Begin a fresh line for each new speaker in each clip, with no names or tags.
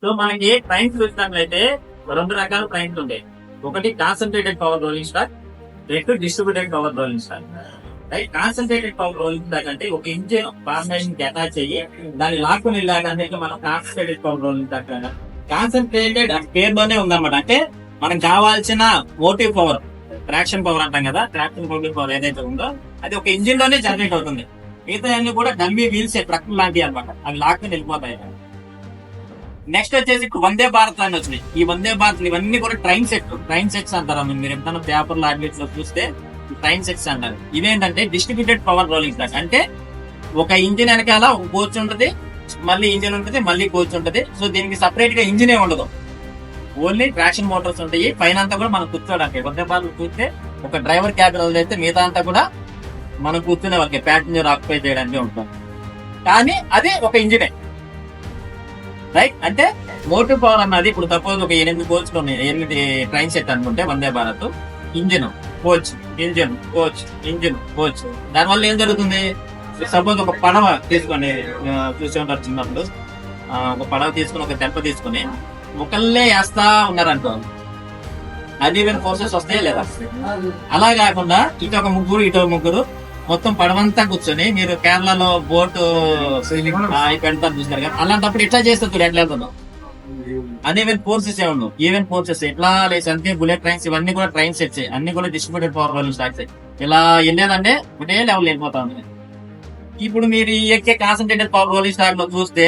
So మనకి trains చూసినట్లయితే 2 రకాల ట్రైన్స్ ఉంటాయి. ఒకటి కాన్సన్ట్రేటెడ్ పవర్ రోలింగ్ స్టాక్, రెండు distributed power rolling stock. Right, concentrated power rolling stock అంటే ఒక ఇంజిన్ ఫార్మేషన్ కి అటాచ్ అయ్యి దాన్ని లాక్కుని వెళ్ళాలంటే మనం concentrated power rolling stock. Concentrated పేరులోనే ఉందన్నమాట. అంటే మనకు కావాల్సిన మోటివ్ పవర్, ట్రాక్షన్ పవర్ అంటాం కదా, ట్రాక్షన్ పవర్ ఏదైతే ఉందో అది ఒక ఇంజిన్ లోనే జనరేట్ అవుతుంది. మిగతా అన్ని కూడా డమ్మీ వీల్స్ ట్రక్ లాంటివి అనమాట, అవి లాక్కుని వెళ్ళిపోతాయి. నెక్స్ట్ వచ్చేసి వందే భారత్ అని వచ్చినాయి. ఈ వందే భారత్ ఇవన్నీ కూడా ట్రైన్ సెట్స్ అంటారు. మీరు ఎప్పుడైనా పేపర్ లాంగ్వేజ్ లో చూస్తే ట్రైన్ సెట్స్ అంటారు. ఇవేంటంటే డిస్ట్రిబ్యూటెడ్ పవర్ రోలింగ్ స్టాక్. అంటే ఒక ఇంజిన్ వెనకాల ఒక కోచ్ ఉంటది, మళ్ళీ ఇంజిన్ ఉంటది, మళ్ళీ కోచ్ ఉంటది. సో దీనికి సపరేట్ గా ఇంజిన్ ఉండదు, ఓన్లీ ట్రాక్షన్ మోటార్స్ ఉంటాయి. పైన అంతా కూడా మనం కూర్చోడానికి వందే భారత్ చూస్తే ఒక డ్రైవర్ క్యాబిన్ అయితే మిగతా అంతా కూడా మనం కూర్చునే వాళ్ళకి ప్యాసింజర్ ఆక్యుపై చేయడానికి ఉంటుంది. కానీ అదే ఒక ఇంజినే. రైట్, అంటే మోటివ్ పవర్ అన్నది ఇప్పుడు సపోజ్ ఒక 8 కోచ్లు ఉన్నాయి, 8 ట్రైన్ సెట్ అనుకుంటే Vande Bharat, engine coach, engine coach, engine coach. దానివల్ల ఏం జరుగుతుంది? సపోజ్ ఒక పడవ తీసుకొని చూసే ఉంటారు చిన్నప్పుడు, ఒక పడవ తీసుకుని ఒక తెంప తీసుకుని ఒకళ్ళే వేస్తా ఉన్నారనుకో, అన్ఈవెన్ ఫోర్సెస్ వస్తాయా లేదా? అలా కాకుండా ఇటు ఒక ముగ్గురు, ఇటు ముగ్గురు, మొత్తం పడవంతా కూర్చొని మీరు కేరళలో బోటు పెడతారు చూస్తారు కదా, అలాంటప్పుడు ఎట్లా చేస్తారు? ఎట్లా వెళ్తుందో అన్ఈవెన్ ఫోర్సెస్ ఏమన్నా, ఈవెన్ ఫోర్సెస్ ఎట్లా లేదు. అంటే బుల్లెట్ ట్రైన్స్ ఇవన్నీ కూడా ట్రైన్ సెట్స్, అన్ని కూడా డిస్ట్రిబ్యూటెడ్ పవర్ రోలింగ్ స్టాక్స్. ఇలా వెళ్ళేదంటే ఒకటే లెవెల్ వెళ్ళిపోతా ఉంది. ఇప్పుడు మీరు ఎక్కే కాన్సన్ట్రేటెడ్ పవర్ రోలింగ్ స్టాక్ లో చూస్తే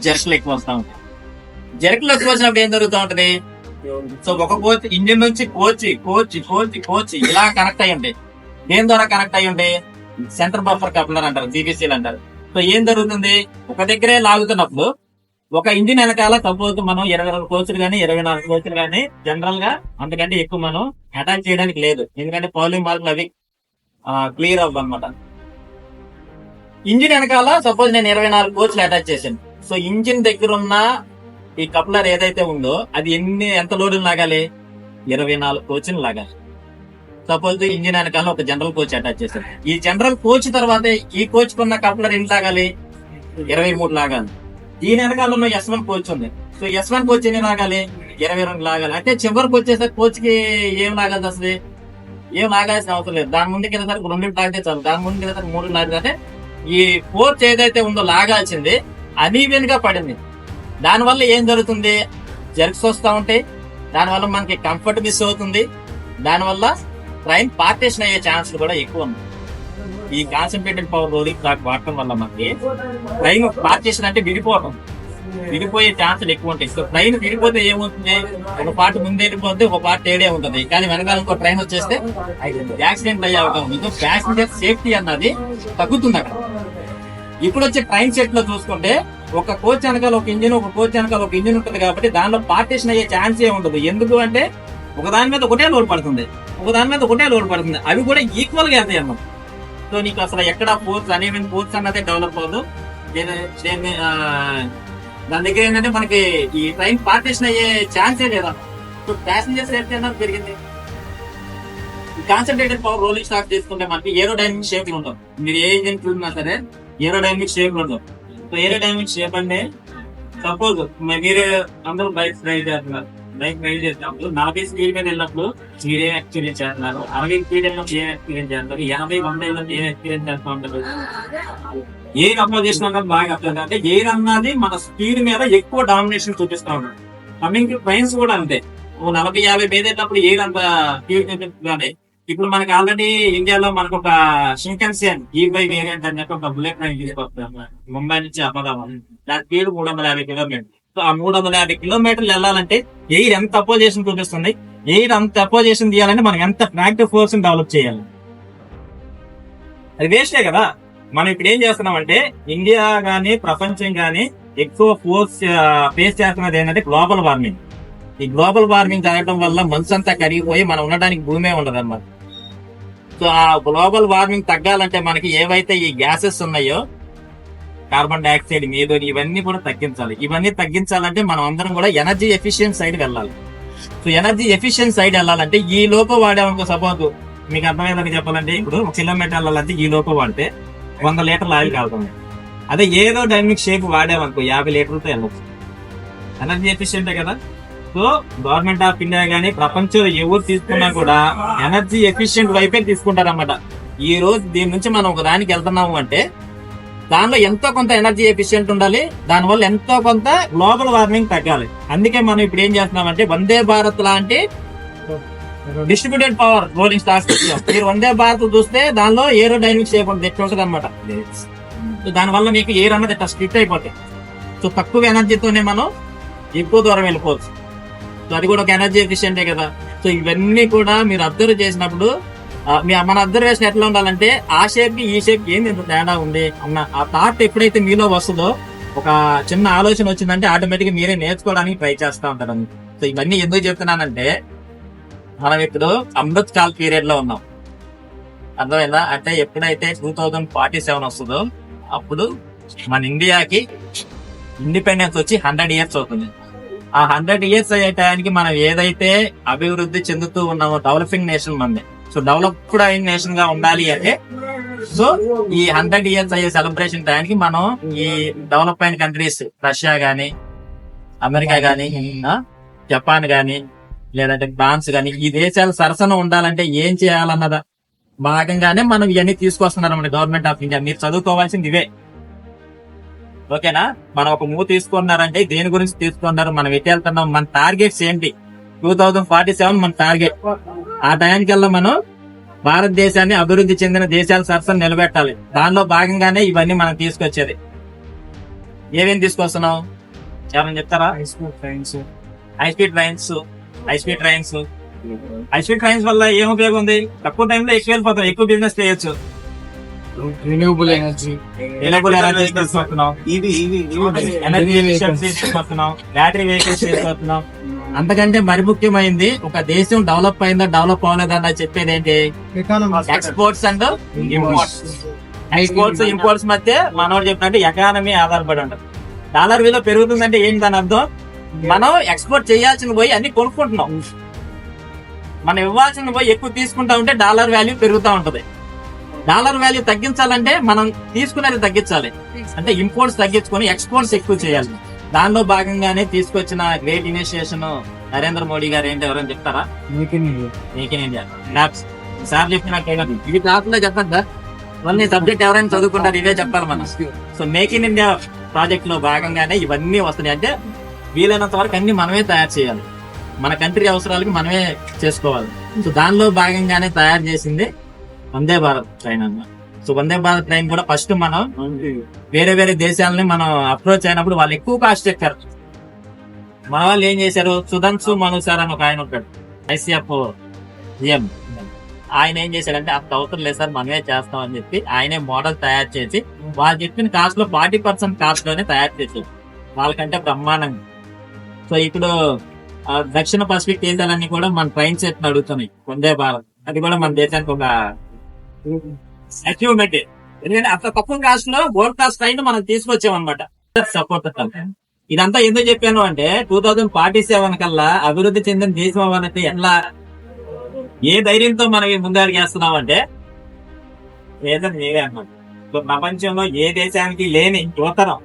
జర్క్లు ఎక్కువ వస్తా ఉంటాయి. జర్క్లు ఎక్కువ వచ్చినప్పుడు ఏం జరుగుతూ ఉంటది? సో ఒక కోచ్ ఇంజిన్ నుంచి కోచ్ కోచ్ కోచ్ కోచ్ ఇలా కనెక్ట్ అయ్యి ఉంటాయి. దేని ద్వారా కనెక్ట్ అయ్యి ఉంటాయి? సెంటర్ బఫర్ కప్లర్ అంటారు, బీబీసీలు అంటారు. సో ఏం జరుగుతుంది? ఒక దగ్గరే లాగుతున్నప్పుడు ఒక ఇంజిన్ వెనకాల సపోజ్ మనం 22 కోచ్లు కానీ 24 కోచ్లు కానీ జనరల్ గా అంతకంటే ఎక్కువ మనం అటాచ్ చేయడానికి లేదు. ఎందుకంటే పౌలింగ్ మార్కులు అవి క్లియర్ అవ్వదు అనమాట. ఇంజిన్ వెనకాల సపోజ్ నేను 24 కోచ్లు అటాచ్ చేశాను. సో ఇంజిన్ దగ్గర ఉన్న ఈ కప్లర్ ఏదైతే ఉందో అది ఎంత లోడ్ లాగాలి? 24 కోచ్లు లాగాలి. సపోజ్ ఇంజిన్ వెనకాల ఒక జనరల్ కోచ్ అటాచ్ చేశారు. ఈ జనరల్ కోచ్ తర్వాత ఈ కోచ్ కున్న కప్లర్ ఎన్ని లాగాలి? 23 లాగాలి. దీని వెనకాల ఉన్న S1 కోచ్ ఉంది. సో S1 కోచ్ ఎన్ని లాగాలి? 22 లాగాలి. అంటే చివరికి వచ్చేసరికి కోచ్ కి ఏం లాగాల్సి వస్తుంది? ఏం లాగాల్సిన అవసరం లేదు. దాని ముందుకి వెళ్ళేసరికి 2 లాగితే చాలు, దాని ముందుకి వెళ్ళేసరికి 3 లాగితే. అంటే ఈ కోచ్ ఏదైతే ఉందో లాగాల్సింది అనీవెన్ గా పడింది. దానివల్ల ఏం జరుగుతుంది? జర్క్స్ వస్తూ ఉంటాయి. దానివల్ల మనకి కంఫర్ట్ మిస్ అవుతుంది. దానివల్ల ట్రైన్ పార్టేషన్ అయ్యే ఛాన్స్ కూడా ఎక్కువ ఉంది. ఈ కాన్సన్ట్రేటెడ్ పవర్ రోలింగ్ స్టాక్ వాడటం వల్ల మనకి ట్రైన్ పార్టేషన్ అంటే విడిపోయే ఛాన్సులు ఎక్కువ ఉంటాయి. సో ట్రైన్ విడిపోతే ఏమవుతుంది? ఒక పార్ట్ ముందే వెళ్ళిపోతే ఒక పార్ట్ ఏడే ఉంటుంది. కానీ వెనకాల ఇంకో ట్రైన్ వచ్చేస్తే యాక్సిడెంట్ అయ్యే అవకాశం ఉంది. ప్యాసింజర్ సేఫ్టీ అన్నది తగ్గుతుంది అక్కడ. ఇప్పుడు వచ్చే ట్రైన్ సెట్ లో చూసుకుంటే ఒక కోచ్ వెనకాల ఒక ఇంజిన్, ఒక కోచ్ వెనకాల ఒక ఇంజిన్ ఉంటుంది. కాబట్టి దానిలో పార్టేషన్ అయ్యే ఛాన్స్ ఏ ఉండదు. ఎందుకు అంటే ఒకదాని మీద ఒకటే లోడ్ పడుతుంది, ఒకదాని మీద ఒకటే లోడ్ పడుతుంది. అవి కూడా ఈక్వల్ గా వెళ్తాయి అన్నమాట. సో నీకు అసలు ఎక్కడ ఫోర్స్ అనేవి ఫోర్స్ అన్నదే డెవలప్ అవ్వదు. దాని దగ్గర ఏంటంటే మనకి ఈ ట్రైన్ పార్టేషన్ అయ్యే ఛాన్సే లేదా. సో ప్యాసింజర్ సేఫ్టీ అన్నది పెరిగింది. ఈ కాన్సన్ట్రేటెడ్ పవర్ రోలింగ్ స్టాక్ తీసుకుంటే మనకి ఏరోడైనమిక్ షేప్లు ఉండవు. మీరు ఏ ఇంజిన్ చూసినా సరే ఏరోడైనమిక్ షేప్లు ఉండవు. సో ఏరోడైనమిక్ షేప్ అంటే సపోజ్ మీరు అందరూ బైక్ డ్రైవ్ చేస్తున్నారు. బైక్ డ్రైవ్ చేసినప్పుడు 40 స్పీడ్ మీద వెళ్ళినప్పుడు మీరు ఏం ఎక్స్పీరియన్స్ చేస్తున్నారు? 60 స్పీడ్ వెళ్ళినప్పుడు ఏం ఎక్స్పీరియన్స్ చేస్తారు? 80-100 వెళ్ళినప్పుడు ఏం ఎక్స్పీరియన్స్ చేస్తూ ఉంటారు? ఎయిర్ అపోజిషన్ అన్నది బాగా అర్థం. అంటే ఎయిర్ అన్నది మన స్పీడ్ మీద ఎక్కువ డామినేషన్ చూపిస్తా ఉన్నాడు. కమింగ్ ట్రైన్స్ కూడా అంతే. 40-50 మీద వెళ్ళినప్పుడు ఎయిర్ అంత స్పీడ్ చూపిస్తుంది. ఇప్పుడు మనకి ఆల్రెడీ ఇండియాలో మనకు ఒక షింకన్సేన్ E5 వేరియంట్ అని చెప్పి ఒక బుల్లెట్ ట్రైన్ తీసుకొస్తాం ముంబై నుంచి అహ్మదాబాద్. దాని స్పీడ్ 350 కిలోమీటర్లు. సో ఆ 350 కిలోమీటర్లు వెళ్ళాలంటే ఎయిర్ ఎంత అపోజిషన్ చూపిస్తుంది? ఎయిర్ అంత అపోజిషన్ తీయాలంటే మనం ఎంత ట్రాక్టివ్ ఫోర్స్ డెవలప్ చేయాలి? అది వేస్టే కదా. మనం ఇప్పుడు ఏం చేస్తున్నామంటే ఇండియా గానీ ప్రపంచం గానీ ఎక్కువ ఫోర్స్ ఫేస్ చేస్తున్నది ఏంటంటే గ్లోబల్ వార్మింగ్. ఈ గ్లోబల్ వార్మింగ్ జరగడం వల్ల మనసు అంతా కరిగిపోయి మనం ఉండడానికి భూమే ఉండదు అన్నమాట. సో ఆ గ్లోబల్ వార్మింగ్ తగ్గాలంటే మనకి ఏవైతే ఈ గ్యాసెస్ ఉన్నాయో కార్బన్ డైఆక్సైడ్, మీథేన్, ఇవన్నీ కూడా తగ్గించాలి. ఇవన్నీ తగ్గించాలంటే మనం అందరం కూడా ఎనర్జీ ఎఫిషియెంట్ సైడ్ వెళ్ళాలి. సో ఎనర్జీ ఎఫిషియెంట్ సైడ్ వెళ్ళాలంటే ఈ లోపు వాడేమనుకో, సపోజ్ మీకు అర్థమయ్యేదని చెప్పాలంటే ఇప్పుడు 1 కిలోమీటర్ వెళ్ళాలంటే ఈ లోపు వాడితే 100 లీటర్లు ఆయిల్ కాలుతుంది. అదే ఏదో డైనమిక్ షేప్ వాడేమనుకో 50 లీటర్లతో వెళ్ళచ్చు. ఎనర్జీ ఎఫిషియెంటే కదా. సో గవర్నమెంట్ ఆఫ్ ఇండియా గానీ ప్రపంచంలో ఎవరు తీసుకున్నా కూడా ఎనర్జీ ఎఫిషియెంట్ వైపే తీసుకుంటారన్నమాట. ఈ రోజు దీని నుంచి మనం ఒక దానికి వెళ్తున్నాము అంటే దానిలో ఎంతో కొంత ఎనర్జీ ఎఫిషియెంట్ ఉండాలి, దానివల్ల ఎంతో కొంత గ్లోబల్ వార్మింగ్ తగ్గాలి. అందుకే మనం ఇప్పుడు ఏం చేస్తున్నామంటే వందే భారత్ లాంటి డిస్ట్రిబ్యూటెడ్ పవర్ రోలింగ్ స్టాక్స్ ఇచ్చాం. మీరు వందే భారత్ చూస్తే దానిలో ఏరోడైనమిక్ షేప్ ఉంటుంది అనమాట. దానివల్ల మీకు ఎయిర్ అన్నది ఇట్లా స్ప్లిట్ అయిపోతాయి. సో తక్కువ ఎనర్జీతోనే మనం ఎక్కువ దూరం వెళ్ళిపోవచ్చు. సో అది కూడా ఒక ఎనర్జీ ఎఫిషియెంటే కదా. సో ఇవన్నీ కూడా మీరు అబ్జర్వ్ చేసినప్పుడు మన అబ్జర్వేషన్ ఎట్లా ఉండాలంటే ఆ షేప్ కి ఈ షేప్ ఏంది ఇంత తేడా ఉంది అన్న ఆ థాట్ ఎప్పుడైతే మీలో వస్తుందో, ఒక చిన్న ఆలోచన వచ్చిందంటే ఆటోమేటిక్ గా మీరే నేర్చుకోవడానికి ట్రై చేస్తా ఉంటారు. సో ఇవన్నీ ఎందుకు చెప్తున్నానంటే మనం ఇప్పుడు అమృత్ కాల్ పీరియడ్ లో ఉన్నాం. అర్థమైందా? అంటే ఎప్పుడైతే 2047 వస్తుందో అప్పుడు మన ఇండియాకి ఇండిపెండెన్స్ వచ్చి 100 ఇయర్స్ అవుతుంది. ఆ 100 ఇయర్స్ అయ్యే టైంకి మనం ఏదైతే అభివృద్ధి చెందుతూ ఉన్నామో డెవలపింగ్ నేషన్ మంది. సో డెవలప్డ్ అయిన నేషన్ గా ఉండాలి అంటే సో ఈ 100 ఇయర్స్ అయ్యే సెలబ్రేషన్ టైంకి మనం ఈ డెవలప్ అయిన కంట్రీస్ రష్యా గానీ, అమెరికా గానీ, జపాన్ గానీ, లేదంటే ఫ్రాన్స్ గానీ ఈ దేశాలు సరసన ఉండాలంటే ఏం చేయాలన్నదా భాగంగానే మనం ఇవన్నీ తీసుకొస్తున్నారు మన గవర్నమెంట్ ఆఫ్ ఇండియా. మీరు చదువుకోవాల్సింది ఇవే. ఓకేనా? మనం ఒక మూవ్ తీసుకున్నారంటే దేని గురించి తీసుకున్నారు, మనం ఎట్టి వెళ్తున్నాం, మన టార్గెట్స్ ఏంటి, 2047 మన టార్గెట్. ఆ టైంకల్లా మనం భారతదేశాన్ని అభివృద్ధి చెందిన దేశాల సరసన నిలబెట్టాలి. దానిలో భాగంగానే ఇవన్నీ మనం తీసుకొచ్చేది. ఏమేమి తీసుకొస్తున్నాం ఏమని చెప్తారా? హై స్పీడ్ ట్రైన్స్ వల్ల ఏం ఉపయోగం ఉంది? తక్కువ టైంలో ఎక్కువ వెళ్ళిపోతాం, ఎక్కువ బిజినెస్ చేయొచ్చు.
రిన్యూవబుల్ ఎనర్జీ
తీసుకొస్తున్నాం, ఎనర్జీ ఎఫిషియన్సీ తీసుకొస్తున్నాం, బ్యాటరీ వెహికల్స్ తీసుకొస్తున్నాం. అంతకంటే మరి ముఖ్యమైనది ఒక దేశం డెవలప్ అయిందా డెవలప్ అవ్వలేదా చెప్పేది ఏంటి? Exports and imports. Exports imports మధ్య మనోడు చెప్పినట్టు ఎకానమీ ఆధారపడి ఉంటుంది. డాలర్ విలువ పెరుగుతుందంటే ఏంటి దాని అర్థం? మనం ఎక్స్పోర్ట్ చేయాల్సిన పోయి అన్ని కొనుక్కుంటున్నాం. మనం ఇవ్వాల్సిన పోయి ఎక్కువ తీసుకుంటా ఉంటే డాలర్ వాల్యూ పెరుగుతూ ఉంటది. డాలర్ వాల్యూ తగ్గించాలంటే మనం తీసుకునేది తగ్గించాలి. అంటే ఇంపోర్ట్స్ తగ్గించుకొని ఎక్స్పోర్ట్స్ ఎక్కువ చేయాలి. దానిలో భాగంగానే తీసుకొచ్చిన గ్రేట్ ఇనిషియేషన్ నరేంద్ర మోడీ గారు ఏంటి ఎవరైనా చెప్తారా? Make in India labs. Sir చెప్పినట్టు ఇది క్లాసులో చెప్పద్దా? ఇవన్నీ సబ్జెక్ట్ ఎవరైనా చదువుకుంటారు, ఇవే చెప్పాలి మనం. So make in India project లో భాగంగానే ఇవన్నీ వస్తున్నాయి. అంటే వీలైనంత వరకు అన్ని మనమే తయారు చేయాలి, మన కంట్రీ అవసరాలకి మనమే చేసుకోవాలి. సో దానిలో భాగంగానే తయారు చేసింది వందే భారత్ ట్రైన్ అన్నమాట. సో వందే భారత్ ట్రైన్ కూడా ఫస్ట్ మనం వేరే వేరే దేశాలని మనం అప్రోచ్ అయినప్పుడు వాళ్ళు ఎక్కువ కాస్ట్ ఎక్కారు. మన వాళ్ళు ఏం చేశారు? సుధన్సు మను సార్ అని ఒక ఆయన ఉంటాడు, ఐసీఎఫ్ జిఎం. ఆయన ఏం చేశాడంటే అంత అవసరం లేదు సార్ మనమే చేస్తాం అని చెప్పి ఆయనే మోడల్ తయారు చేసి వాళ్ళు చెప్పిన కాస్ట్ లో 40% కాస్ట్ లోనే తయారు చేశారు. వాళ్ళకంటే బ్రహ్మాండంగా. సో ఇప్పుడు దక్షిణ పసిఫిక్ దేశాలన్నీ కూడా మన ట్రైన్ సెట్ అడుగుతున్నాయి వందే భారత్. అది కూడా మన దేశానికి ఒక అచీవ్మెంట్. ఎందుకంటే అంత తక్కువ కాస్ట్ లో వరల్డ్ క్లాస్ ట్రైన్ మనం తీసుకొచ్చామన్నమాట. సపోర్ట్. ఇదంతా ఎందుకు చెప్పాను అంటే 2047 కల్లా అభివృద్ధి చెందిన దేశం అవ్వాలంటే ఎలా, ఏ ధైర్యంతో మనం ముందడుగు వేస్తున్నాం అంటే లేదని నేనే అన్నమాట. ప్రపంచంలో ఏ దేశానికి లేని యువతరం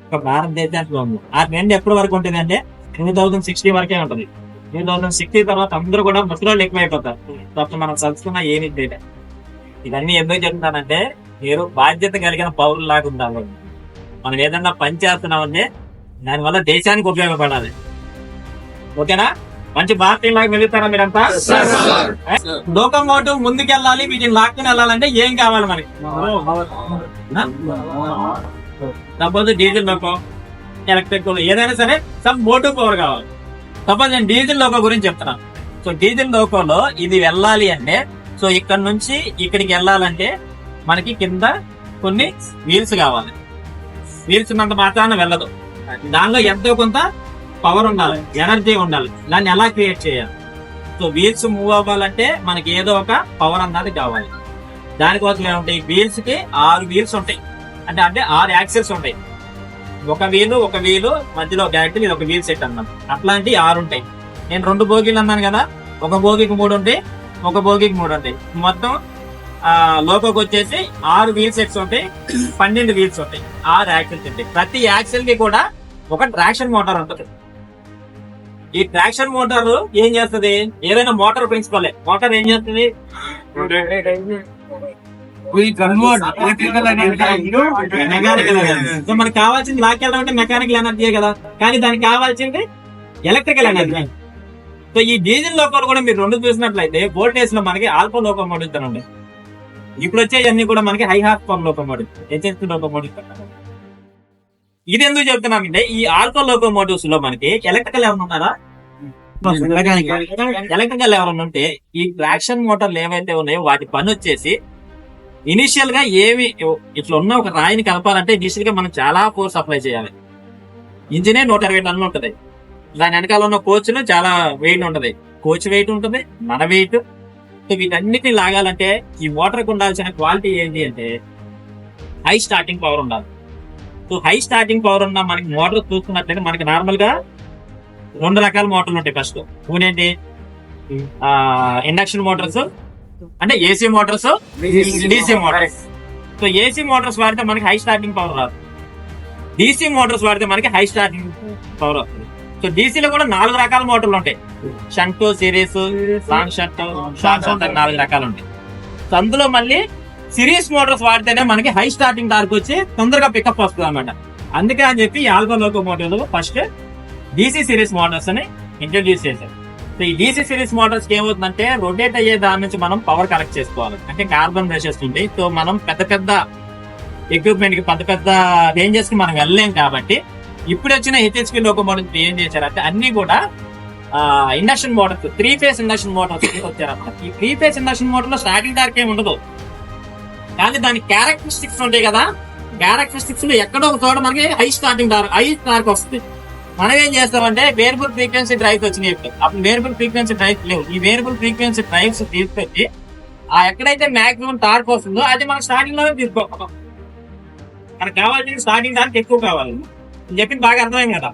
ఒక భారతదేశానికి ఉంది. ఆ ట్రెండ్ ఎప్పటి వరకు ఉంటుంది అంటే 2060 వరకే ఉంటుంది. 2060 తర్వాత అందరూ కూడా ముసలాళ్ళు ఎక్కువైపోతారు. తప్ప మనం చదువుకున్న ఏమి లేదు. ఇవన్నీ ఎందుకు చెప్తానంటే మీరు బాధ్యత కలిగిన పౌరులాగా ఉండాలి. మనం ఏదన్నా పని చేస్తున్నామంటే దానివల్ల దేశానికి ఉపయోగపడాలి. ఓకేనా? మంచి భారతీయులాగా మెలుగుతారా మీరంతా? లోకమోటివ్ ముందుకెళ్ళాలి, వీటిని లాక్కుని వెళ్ళాలంటే ఏం కావాలి మనకి? సపోజ్ డీజిల్ లోకో, ఎలక్ట్రిక్ ఏదైనా సరే సమ్ మోటివ్ పవర్ కావాలి. సపోజ్ నేను డీజిల్ లోకో గురించి చెప్తున్నాను. సో డీజిల్ లోకోలో ఇది వెళ్ళాలి అంటే సో ఇక్కడ నుంచి ఇక్కడికి వెళ్ళాలంటే మనకి కింద కొన్ని వీల్స్ కావాలి. వీల్స్ ఉన్నంత మాత్రాన వెళ్ళదు. దానిలో ఎంతో కొంత పవర్ ఉండాలి, ఎనర్జీ ఉండాలి. దాన్ని ఎలా క్రియేట్ చేయాలి? సో వీల్స్ మూవ్ అవ్వాలంటే మనకి ఏదో ఒక పవర్ అన్నది కావాలి. దానికోసం ఏముంటాయి? వీల్స్ కి 6 వీల్స్ ఉంటాయి. అంటే 6 యాక్సిల్స్ ఉంటాయి. ఒక వీలు మధ్యలో గ్యారెంటీ ఇది ఒక వీల్ సెట్ అన్నాం. అట్లాంటి 6 ఉంటాయి. నేను 2 బోగీలు అన్నాను కదా, ఒక బోగికి 3 ఉంటాయి, ఒక బోగికి 3 ఉంటాయి. మొత్తం లోకోకి వచ్చేసి 6 వీల్ సెట్స్ ఉంటాయి, 12 వీల్స్ ఉంటాయి, 6 యాక్సిల్స్ ఉంటాయి. ప్రతి యాక్సిల్ కి కూడా ఒక ట్రాక్షన్ మోటార్ ఉంటుంది. ఈ ట్రాక్షన్ మోటార్ ఏం చేస్తుంది? ఏదైనా మోటార్ ప్రిన్సిపల్ మోటార్ ఏం చేస్తుంది? Mechanical energy. సో మనకి కావాల్సింది లాక్కెళ్ళడం అంటే మెకానికల్ ఎనర్జీ కదా, కానీ దానికి కావాల్సింది ఎలక్ట్రికల్ ఎనర్జీ. సో ఈ డీజిల్ లోకోలు కూడా మీరు రెండు చూసినట్లయితే వోల్టేజ్ లో మనకి ఆల్ఫా లోకోమోటివ్స్ అని ఉంటాయి. ఇప్పుడు వచ్చేవన్నీ కూడా మనకి high horse power locomotive, HSP locomotive. ఇది ఎందుకు చెప్తున్నామంటే ఈ ఆల్ఫా లోకోమోటివ్స్ లో మనకి ఎలక్ట్రికల్ ఎవరు ఉన్నారా? ఎలక్ట్రికల్ ఎవరన్నా ఉంటే ఈ ట్రాక్షన్ మోటార్లు ఏవైతే ఉన్నాయో వాటి పని వచ్చేసి ఇనిషియల్ గా ఏమి ఇట్లా ఉన్న ఒక రాయిని కలపాలంటే ఇనిషియల్ గా మనం చాలా ఫోర్స్ అప్లై చేయాలి. ఇంజినే 120 టన్నులు ఉంటది, దాని వెనకాల ఉన్న కోచ్లు చాలా వెయిట్ ఉంటది, కోచ్ వెయిట్ ఉంటది, మన వెయిట్. వీటన్నిటిని లాగాలంటే ఈ మోటార్ కు ఉండాల్సిన క్వాలిటీ ఏంటి అంటే హై స్టార్టింగ్ పవర్ ఉండాలి. సో హై స్టార్టింగ్ పవర్ ఉన్న మనకి మోటార్ చూసుకున్నట్లయితే మనకి నార్మల్ గా 2 రకాల మోటార్లు ఉంటాయి. ఫస్ట్ ఏంటి? ఇండక్షన్ మోటార్స్ అంటే AC Motors, DC Motors. So AC Motors వాడితే మనకి హై స్టార్టింగ్ పవర్ రాదు, డీసీ మోటార్స్ వాడితే మనకి హై స్టార్టింగ్ పవర్ వస్తుంది. సో డీసీలో కూడా 4 రకాల మోటార్లు ఉంటాయి. Shunt, series, long shunt, short shunt 4 రకాలు ఉంటాయి. సో అందులో మళ్ళీ సిరీస్ మోటార్స్ వాడితేనే మనకి హై స్టార్టింగ్ టార్క్ వచ్చి తొందరగా పికప్ వస్తుంది అనమాట. అందుకే అని చెప్పి alpha locomotive first DC series Motors అని ఇంట్రడ్యూస్ చేశారు. సో ఈ డీసీ సిరీస్ మోటార్స్ కి ఏమవుతుందంటే రొటేట్ అయ్యే దాని నుంచి మనం పవర్ కలెక్ట్ చేసుకోవాలి. అంటే కార్బన్ బ్రషెస్ ఉంటాయి. సో మనం పెద్ద పెద్ద ఎక్విప్మెంట్ కి పెద్ద పెద్ద రేంజెస్ కి మనం వెళ్ళలేం కాబట్టి ఇప్పుడు వచ్చిన హెచ్ఎస్పీ లోకోమోటివ్ ఏం చేశారంటే అన్ని కూడా induction motors, 3 phase induction motors వచ్చారన్నమాట. ఈ 3 ఫేజ్ ఇండక్షన్ మోటార్ లో స్టార్టింగ్ టార్క్ ఏమి ఉండదు, కానీ దాని క్యారెక్టరిస్టిక్స్ ఉంటాయి కదా. క్యారెక్టరిస్టిక్స్ లో ఎక్కడో ఒక చోట మనకి high starting torque, high torque వస్తుంది. మనం ఏం చేస్తామంటే వేరియబుల్ ఫ్రీక్వెన్సీ డ్రైవ్స్ వచ్చినాయి. అప్పుడు వేరియబుల్ ఫ్రీక్వెన్సీ డ్రైవ్స్ లేవు. ఈ వేరియబుల్ ఫ్రీక్వెన్సీ డ్రైవ్స్ తీసుకొచ్చి ఎక్కడైతే మాక్సిమం టార్క్ వస్తుందో అది మనకు స్టార్టింగ్ లోనే తీసుకోవాలి. మనకు కావాల్సింది స్టార్టింగ్ టార్క్ ఎక్కువ కావాలి అని చెప్పి బాగా అర్థమైంది కదా.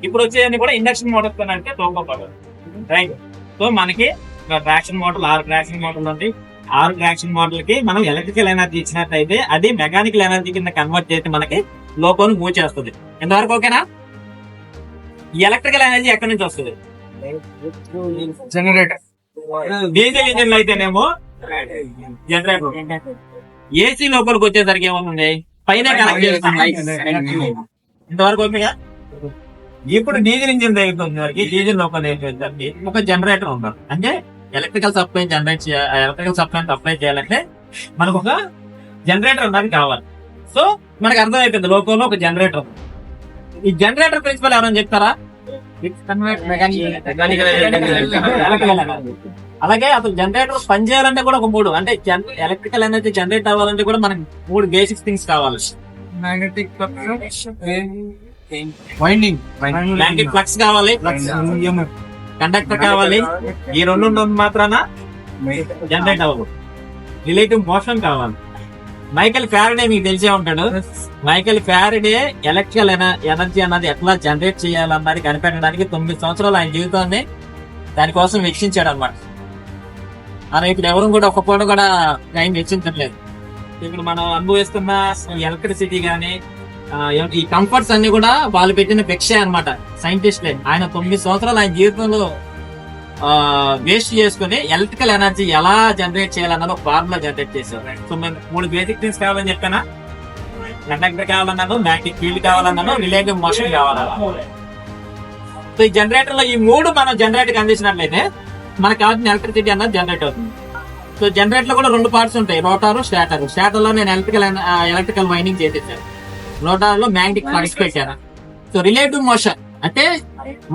ఇప్పుడు వచ్చేవన్నీ కూడా ఇండక్షన్ మోటార్స్ అంటే తోకపోవాలి, రైట్? సో మనకి ట్రాక్షన్ మోటార్లు 6 ట్రాక్షన్ మోటార్లు ఉంటాయి. 6 ట్రాక్షన్ మోటార్లకి మనం ఎలక్ట్రికల్ ఎనర్జీ ఇచ్చినట్టయితే అది మెకానికల్ ఎనర్జీ కింద కన్వర్ట్ చేసి మనకి లోకోని మూవ్ చేస్తుంది. ఎంతవరకు ఓకేనా? ఈ ఎలక్ట్రికల్ ఎనర్జీ ఎక్కడి నుంచి వస్తుంది?
జనరేటర్.
డీజిల్ ఇంజిన్లు అయితేనేమో జనరేటర్. ఏసీ లోపలికి వచ్చేసరికి ఏమవుతుంది? పైన కనెక్ట్ చేస్తుంది. ఇంతవరకు ఓకేగా? ఇప్పుడు డీజిల్ ఇంజిన్ దగ్గరికి డీజిల్ లోపల ఒక జనరేటర్ ఉంటారు. అంటే electrical supply electrical supply apply చేయాలంటే మనకు ఒక జనరేటర్ అనేది కావాలి. సో మనకు అర్థమైపోయింది లోకంలో ఒక జనరేటర్. ఈ జనరేటర్ ప్రిన్సిపల్ ఎవరైనా చెప్తారా? అలాగే అసలు జనరేటర్ పని చేయాలంటే కూడా ఒక 3 అంటే ఎలక్ట్రికల్ ఎనర్జీ జనరేట్ అవ్వాలంటే కూడా మనకి 3 బేసిక్ థింగ్స్ కావాలి.
మ్యాగ్నెటిక్ వైండింగ్,
మ్యాగ్నెటిక్ ఫ్లక్స్ కావాలి, కండక్టర్ కావాలి. ఈ 2 ఉన్నంత మాత్రాన జనరేట్ అవ్వదు. రిలేటివ్ మోషన్ కావాలి. మైకేల్ ఫ్యారడే మీకు తెలిసే ఉంటాడు. మైకేల్ ఫ్యారడే ఎలక్ట్రికల్ ఎనర్జీ అన్నది ఎట్లా జనరేట్ చేయాలన్నది కనిపెట్టడానికి 9 సంవత్సరాలు ఆయన జీవితాన్ని దానికోసం వెచ్చించాడు అనమాట. మనం ఇప్పుడు ఎవరు కూడా ఒక్క పూట కూడా టైం వెచ్చించట్లేదు. ఇప్పుడు మనం అనుభవిస్తున్న ఎలక్ట్రిసిటీ గానీ ఈ కంఫర్ట్స్ అన్ని కూడా వాళ్ళు పెట్టిన భిక్షే అనమాట. సైంటిస్ట్లే. ఆయన 9 సంవత్సరాలు ఆయన జీవితంలో వేస్ట్ చేసుకుని ఎలక్ట్రికల్ ఎనర్జీ ఎలా జనరేట్ చేయాలన్నది ఒక ఫార్ములా జనరేట్ చేశారు. సో మేము 3 బేసిక్ థింగ్స్ కావాలని చెప్పానా? కండక్టర్ కావాలన్నాను, మ్యాగ్నెటిక్ ఫీల్డ్ కావాలన్నాను, రిలేటివ్ మోషన్ కావాలన్నా. సో ఈ జనరేటర్ లో ఈ 3 మనం జనరేట్ అందించినట్లయితే మనకు కావాల్సిన ఎలక్ట్రిసిటీ అన్నది జనరేట్ అవుతుంది. సో జనరేటర్ లో కూడా 2 పార్ట్స్ ఉంటాయి, రోటార్, స్టాటర్. స్టాటర్ లో నేను ఎలక్ట్రికల్ వైండింగ్ చేసేసాను, రోటార్ లో మ్యాగ్నెటిక్ ఫ్లక్స్ పెట్టాను. సో రిలేటివ్ మోషన్ అంటే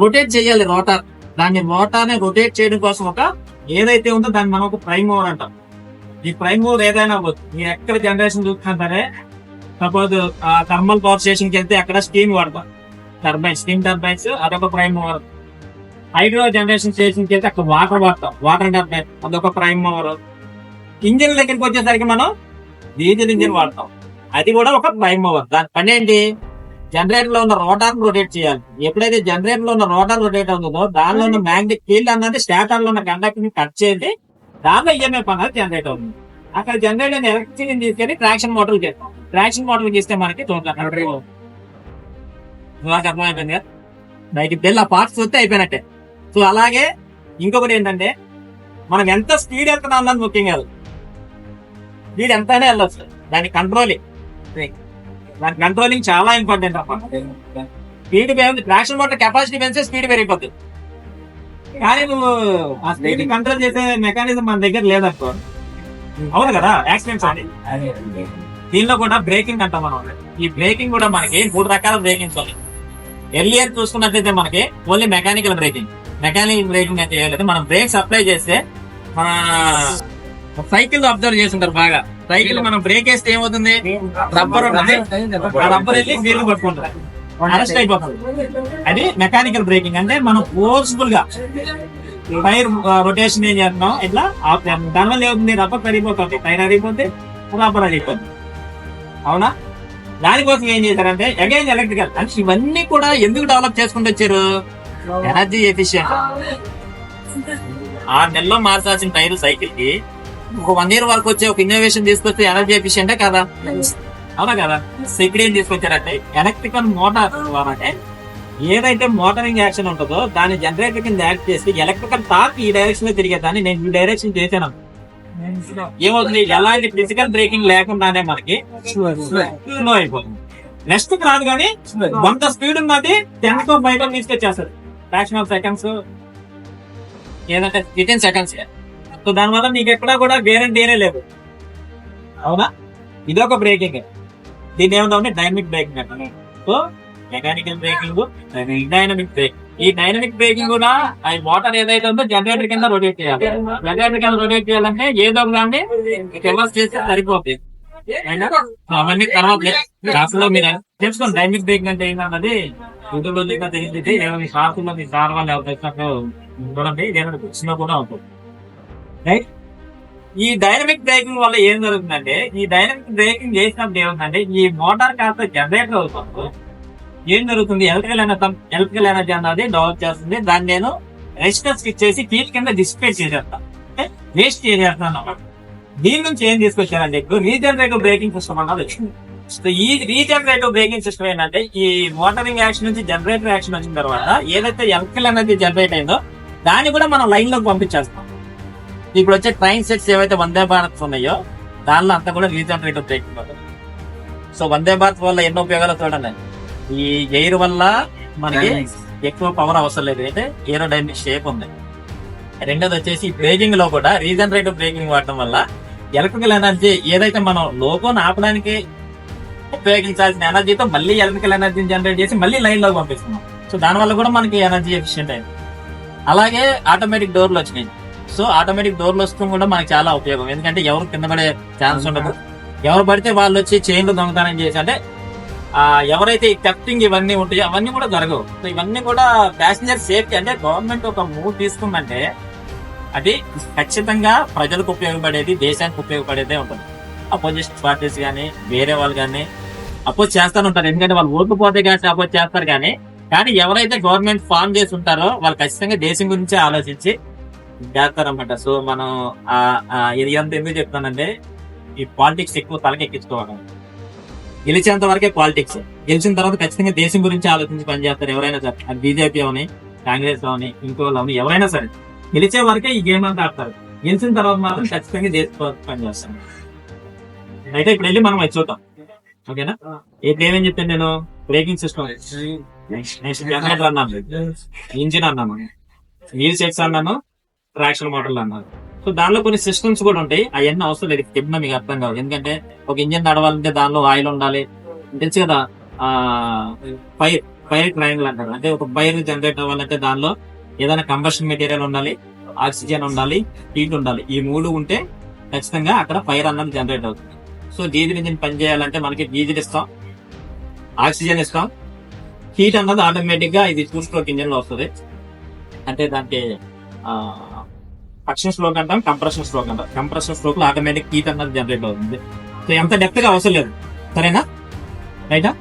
రొటేట్ చేయాలి రోటార్. దాన్ని రోటార్ ని రొటేట్ చేయడం కోసం ఒక ఏదైతే ఉందో దాన్ని మనం ఒక ప్రైమ్ మూవర్ అంటాం. ఈ ప్రైమ్ మూవర్ ఏదైనా మీరు ఎక్కడ జనరేషన్ చూస్తున్నా సరే, సపోజ్ థర్మల్ పవర్ స్టేషన్ కి వెళ్తే అక్కడ స్టీమ్ వాడతాం, స్టీమ్ టర్బైన్స్, అదొక prime mover. Hydro generation station కి వెళ్తే అక్కడ వాటర్ వాడతాం, వాటర్ టర్బైన్, అదొక ప్రైమ్ మూవర్. ఇంజిన్ దగ్గరికి వచ్చేసరికి మనం డీజిల్ ఇంజిన్ వాడతాం, అది కూడా ఒక ప్రైమ్ మూవర్. దాని పని ఏంటి? జనరేటర్ లో ఉన్న రోటార్ రొటేట్ చేయాలి. ఎప్పుడైతే జనరేటర్ లో ఉన్న రోటార్ రొటేట్ అవుతుందో దానిలో ఉన్న మ్యాగ్నెటిక్ ఫీల్డ్ అన్నది స్టాటర్ లో ఉన్న కండక్టర్ ని కట్ చేసి దానిలో ఈఎంఎఫ్ అన్నది జనరేట్ అవుతుంది. అక్కడ జనరేట్ అయిన ఎలక్ట్రిసిటీ తీసుకెళ్లి ట్రాక్షన్ మోటార్ చేస్తాం. ట్రాక్షన్ మోటార్ చేస్తే మనకి టోటల్ అర్థమైపోయింది కదా. రైట్ బెల్ ఆ పార్ట్స్ వస్తే అయిపోయినట్టే. సో అలాగే ఇంకొకటి ఏంటంటే మనం ఎంత స్పీడ్ వెళ్తున్నా అన్నది ముఖ్యం కాదు, స్పీడ్ ఎంతైనా వెళ్ళొచ్చు, దాని కంట్రోలింగ్ చాలా ఇంపార్టెంట్ అప్ప. స్పీడ్ ట్రాక్షన్ మోటార్ కెపాసిటీ పెంచే స్పీడ్ పెరిగిపోద్ది, కానీ నువ్వు ఆ స్పీడ్ కంట్రోల్ చేసే మెకానిజం మన దగ్గర లేదనుకో, అవును కదా, యాక్సిడెంట్స్ అని. దీనిలో కూడా బ్రేకింగ్ అంటాం మనం. ఈ బ్రేకింగ్ కూడా మనకి 3 రకాల బ్రేకింగ్స్ ఉన్నాయి. ఎర్లియర్ చూసుకున్నట్లయితే మనకి ఓన్లీ మెకానికల్ బ్రేకింగ్ అయితే చేయలేదు. మనం బ్రేక్స్ అప్లై చేస్తే మన సైకిల్ అబ్జర్వ్ చేస్తుంటారు బాగా. సైకిల్ మనం బ్రేక్ వేస్తే ఏమవుతుంది, రబ్బర్ ఉంటుంది, ఆ రబ్బర్ వెళ్ళి వీలు పట్టుకుంటుంది, అరెస్ట్ అయిపోతుంది. అది మెకానికల్ బ్రేకింగ్. అంటే మనం ఫోర్స్ఫుల్ గా టైర్ రొటేషన్ ఏం చేస్తున్నాం ఇట్లా దానివల్ల ఏమవుతుంది, రబ్బర్ కరిగిపోతుంది, టైర్ అరిగిపోతే రబ్బర్ అరిగిపోతుంది, అవునా. దానికోసం ఏం చేశారంటే అగైన్ ఎలక్ట్రికల్. అంటే ఇవన్నీ కూడా ఎందుకు డెవలప్ చేసుకుంటూ వచ్చారు, ఎనర్జీ ఎఫిషియెంట్. 6 నెలల్లో మార్చాల్సిన టైర్ సైకిల్ కి ఒక 1 year వరకు వచ్చే ఒక ఇన్నోవేషన్ తీసుకొస్తే ఎనర్జీ ఎఫిషియెంటే కదా, అవునా కదా. సో ఇక్కడ ఏం తీసుకొచ్చారంటే ఎలక్ట్రికల్ మోటార్ అంటే ఏదైతే మోటారింగ్ యాక్షన్ ఉంటుందో దాని జనరేటర్ కింద యాక్ట్ చేసి ఎలక్ట్రికల్ టార్క్ ఈ డైరెక్షన్ లో తిరిగేదాన్ని నేను ఈ డైరెక్షన్ చేశాను. ఏమవుతుంది, ఎలాంటి ఫిజికల్ బ్రేకింగ్ లేకుండానే మనకి స్లో అయిపోతుంది. నెక్స్ట్ రాదు కానీ 100 స్పీడ్ ఉన్నది 10 to 5 తీసుకొచ్చేస్తారు, ఫ్రాక్షన్ ఆఫ్ సెకండ్స్, ఏదంటే 15 seconds. సో దానివల్ల నీకు ఎక్కడా కూడా గ్యారంటీనే లేదు, అవునా. ఇదొక బ్రేకింగ్. దీన్ని ఏమన్నా డైనమిక్ బ్రేకింగ్ అంటారు. So mechanical breaking, dynamic break. ఈ డైనమిక్ బ్రేకింగ్ కూడా ఆ మోటార్ ఏదైతే ఉందో జనరేటర్ కింద రొటేట్ చేయాలి. జనరేటర్ కింద రొటేట్ చేయాలంటే ఏదో దాన్ని రివర్స్ చేస్తే సరిపోతుంది. అవన్నీ తర్వాత అసలు మీరు తెలుసుకోండి డైనమిక్ బ్రేకింగ్ అంటే ఏంటన్నది యూట్యూబ్ లో తెలియదు. షాపుల్లో మీ సార్ వాళ్ళు ఎవరు చూడండి, ఇచ్చిన కూడా ఉంటుంది, రైట్. ఈ డైనమిక్ బ్రేకింగ్ వల్ల ఏం జరుగుతుందంటే, ఈ డైనమిక్ బ్రేకింగ్ చేసినప్పుడు ఏముందంటే ఈ మోటార్ కాస్త జనరేటర్ అవుతుంది. ఏం జరుగుతుంది, ఎలక్ట్రికల్ ఎనర్జీ అన్నది డెవలప్ చేస్తుంది. దాన్ని నేను రెసిస్టెన్స్ ఇచ్చేసి ఫీల్డ్ కింద డిసిపేట్ చేసేస్తాను, వేస్ట్ చేసేస్తాను. దీని నుంచి ఏం తీసుకొచ్చారంటే రీజనరేటివ్ బ్రేకింగ్ సిస్టమ్ అన్నది వచ్చింది. సో ఈ రీజనరేటివ్ బ్రేకింగ్ సిస్టమ్ ఏంటంటే ఈ మోటారింగ్ యాక్షన్ నుంచి జనరేటర్ యాక్షన్ వచ్చిన తర్వాత ఏదైతే ఎలక్ట్రికల్ ఎనర్జీ జనరేట్ అయిందో దాన్ని కూడా మనం లైన్ లోకి పంపించేస్తాం. ఇప్పుడు వచ్చే ట్రైన్ సెట్స్ ఏవైతే వందే భారత్ ఉన్నాయో దానిలో అంతా కూడా రీజనరేటివ్ బ్రేకింగ్ అవుతుంది. సో వందే భారత్ వల్ల ఎన్నో ఉపయోగాలు చూడండి. ఈ ఎయిర్ వల్ల మనకి ఎక్కువ పవర్ అవసరం లేదు, అయితే ఏరోడైనమిక్ షేప్ ఉంది. రెండోది వచ్చేసి బ్రేకింగ్ లో కూడా రీజనరేటివ్ బ్రేకింగ్ వాడటం వల్ల ఎలక్ట్రికల్ ఎనర్జీ ఏదైతే మనం లోగోను ఆపడానికి ఉపయోగించాల్సిన ఎనర్జీతో మళ్ళీ ఎలక్ట్రికల్ ఎనర్జీని జనరేట్ చేసి మళ్ళీ లైన్ లోకి పంపిస్తున్నాం. సో దానివల్ల కూడా మనకి ఎనర్జీ ఎఫిషియెంట్ అయింది. అలాగే ఆటోమేటిక్ డోర్లు వచ్చినాయి. సో ఆటోమేటిక్ డోర్లు వస్తూ కూడా మనకి చాలా ఉపయోగం, ఎందుకంటే ఎవరు కింద పడే ఛాన్స్ ఉండదు. ఎవరు పడితే వాళ్ళు వచ్చి చైన్లు దొంగతనం చేసి, అంటే ఎవరైతే థెఫ్టింగ్ ఇవన్నీ ఉంటాయో అవన్నీ కూడా జరగవు. సో ఇవన్నీ కూడా ప్యాసింజర్ సేఫ్టీ. అంటే గవర్నమెంట్ ఒక మూవ్ తీసుకుందంటే అది ఖచ్చితంగా ప్రజలకు ఉపయోగపడేది, దేశానికి ఉపయోగపడేదే ఉంటుంది. అపోజిషన్ పార్టీస్ కానీ వేరే వాళ్ళు కానీ అపోజ్ చేస్తూనే ఉంటారు, ఎందుకంటే వాళ్ళు ఓట్లు పోతే కానీ అపోజ్ చేస్తారు. కానీ ఎవరైతే గవర్నమెంట్ ఫామ్ చేసి ఉంటారో వాళ్ళు ఖచ్చితంగా దేశం గురించి ఆలోచించి చేస్తారన్నమాట. సో మనం ఇది అంత ఎందుకు చెప్తానంటే ఈ పాలిటిక్స్ ఎక్కువ తలకెక్కించుకోవడం. గెలిచేంత వరకే పాలిటిక్స్, గెలిచిన తర్వాత ఖచ్చితంగా దేశం గురించి ఆలోచించి పనిచేస్తారు ఎవరైనా సరే. అది బీజేపీ అవని, కాంగ్రెస్ అవని, ఇంకో అవని, ఎవరైనా సరే గెలిచే వరకే ఈ గేమ్ అంతా ఆడతారు. గెలిచిన తర్వాత మాత్రం ఖచ్చితంగా దేశం కోసం పనిచేస్తాను. అయితే ఇప్పుడు వెళ్ళి మనం అది చూద్దాం, ఓకేనా. ఇప్పుడు ఏమేం చెప్పాను నేను, బ్రేకింగ్ సిస్టమ్, నెక్స్ట్ జనరేటర్ అన్నాను, ఇంజిన్ అన్నాను, వీల్ సెట్స్ అన్నాను, ట్రాక్షన్ మోటార్లు అన్నారు. సో దానిలో కొన్ని సిస్టమ్స్ కూడా ఉంటాయి, అవన్నీ అవసరం లేదు చెప్పినా మీకు అర్థం కాదు. ఎందుకంటే ఒక ఇంజిన్ నడవాలంటే దానిలో ఆయిల్ ఉండాలి, తెలుసు కదా. ఫైర్ ట్రయాంగిల్ అంటారు, అంటే ఒక ఫైర్ జనరేట్ అవ్వాలంటే దానిలో ఏదైనా కంబషన్ మెటీరియల్ ఉండాలి, ఆక్సిజన్ ఉండాలి, హీట్ ఉండాలి. ఈ 3 ఉంటే ఖచ్చితంగా అక్కడ ఫైర్ అన్నది జనరేట్ అవుతుంది. సో డీజిల్ ఇంజిన్ పని చేయాలంటే మనకి డీజిల్ ఇస్తాం, ఆక్సిజన్ ఇస్తాం, హీట్ అన్నది ఆటోమేటిక్ గా ఇది 2 stroke ఇంజిన్ లో వస్తుంది. అంటే దానికి సక్షన్ స్ట్రోక్ అంటాం, కంప్రెషన్ స్ట్రోక్ అంటాం. కంప్రెషన్ స్ట్రోక్ లో ఆటోమేటిక్ హీట్ అన్నది జనరేట్ అవుతుంది. సో ఎంత డెప్త్ గా అవసరం లేదు, సరేనా, రైటా.